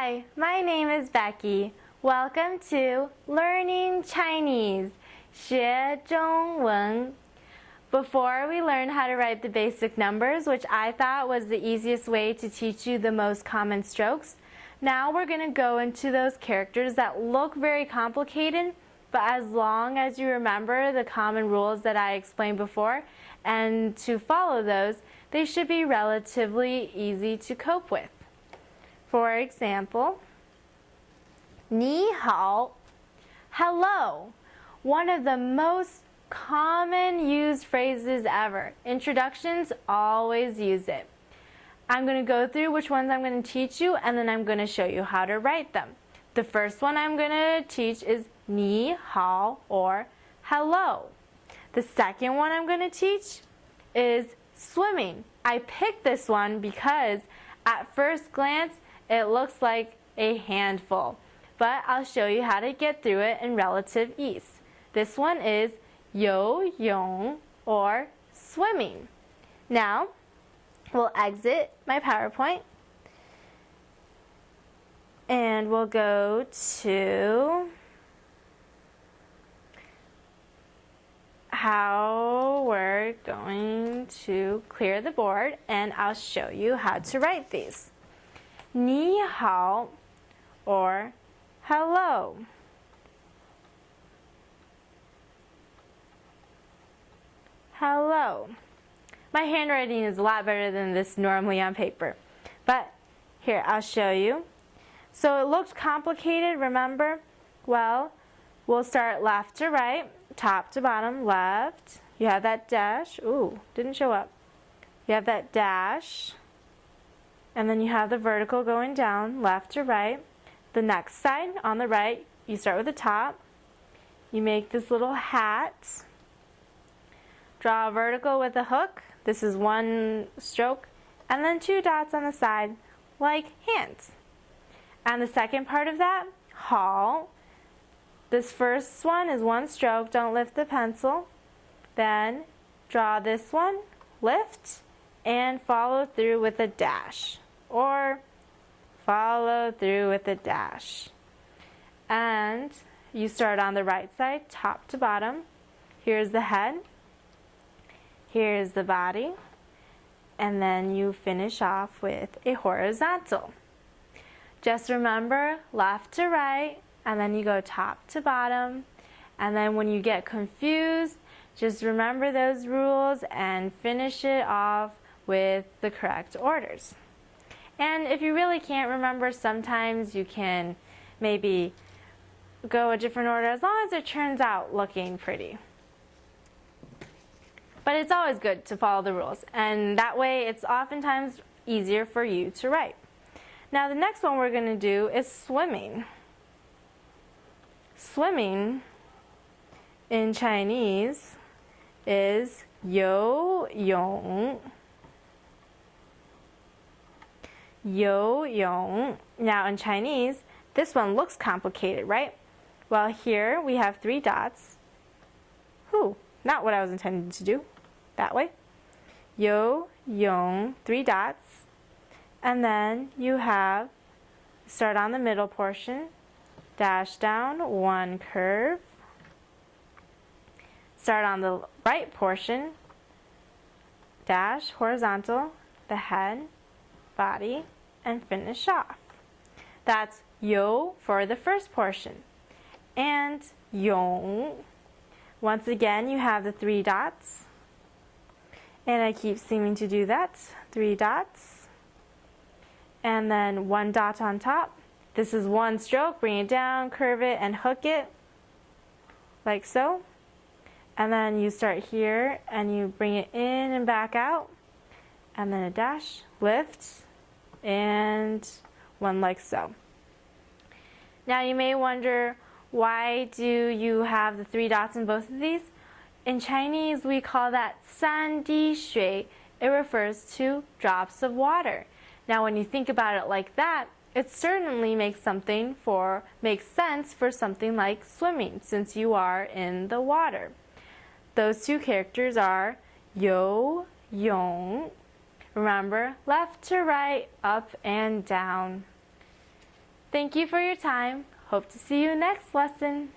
Hi, my name is Becky. Welcome to Learning Chinese, 学中文. Before we learn how to write the basic numbers, which I thought was the easiest way to teach you the most common strokes, now we're going to go into those characters that look very complicated, but as long as you remember the common rules that I explained before, and to follow those, they should be relatively easy to cope with. For example, 你好, hello, one of the most common used phrases ever. Introductions always use it. I'm going to go through which ones I'm going to teach you, and then I'm going to show you how to write them. The first one I'm going to teach is 你好 or hello. The second one I'm going to teach is swimming. I picked this one because at first glance it looks like a handful, but I'll show you how to get through it in relative ease. This one is 游泳 or swimming. Now, we'll exit my PowerPoint and we'll go to how we're going to clear the board, and I'll show you how to write these. 你好 or hello. Hello. My handwriting is a lot better than this normally on paper, but here, I'll show you. So it looked complicated, remember? Well, we'll start left to right, top to bottom, left. You have that dash. Ooh, didn't show up. You have that dash. And then you have the vertical going down, left to right. The next side, on the right, you start with the top. You make this little hat. Draw a vertical with a hook. This is one stroke. And then two dots on the side, like hands. And the second part of that, hao. This first one is one stroke. Don't lift the pencil. Then draw this one, lift, and follow through with a dash. Or follow through with a dash. And you start on the right side, top to bottom. Here's the head. Here's the body. And then you finish off with a horizontal. Just remember left to right, and then you go top to bottom. And then when you get confused, just remember those rules and finish it off with the correct orders. And if you really can't remember, sometimes you can maybe go a different order as long as it turns out looking pretty. But it's always good to follow the rules, and that way it's oftentimes easier for you to write. Now the next one we're going to do is swimming. Swimming in Chinese is 游泳. 游泳. Now in Chinese, this one looks complicated, right? Well, here we have three dots. Whew, not what I was intending to do. That way. 游泳, three dots. And then you have, start on the middle portion, dash down, one curve. Start on the right portion, dash, horizontal, the head, body, and finish off. That's 游 for the first portion. And 泳. Once again, you have the three dots. And I keep seeming to do that. Three dots. And then one dot on top. This is one stroke. Bring it down, curve it, and hook it. Like so. And then you start here, and you bring it in and back out. And then a dash, lift, and one like so. Now you may wonder, why do you have the three dots in both of these? In Chinese, we call that 三滴水. It refers to drops of water. Now when you think about it like that, it certainly makes sense for something like swimming, since you are in the water. Those two characters are 游泳. Remember, left to right, up and down. Thank you for your time. Hope to see you next lesson.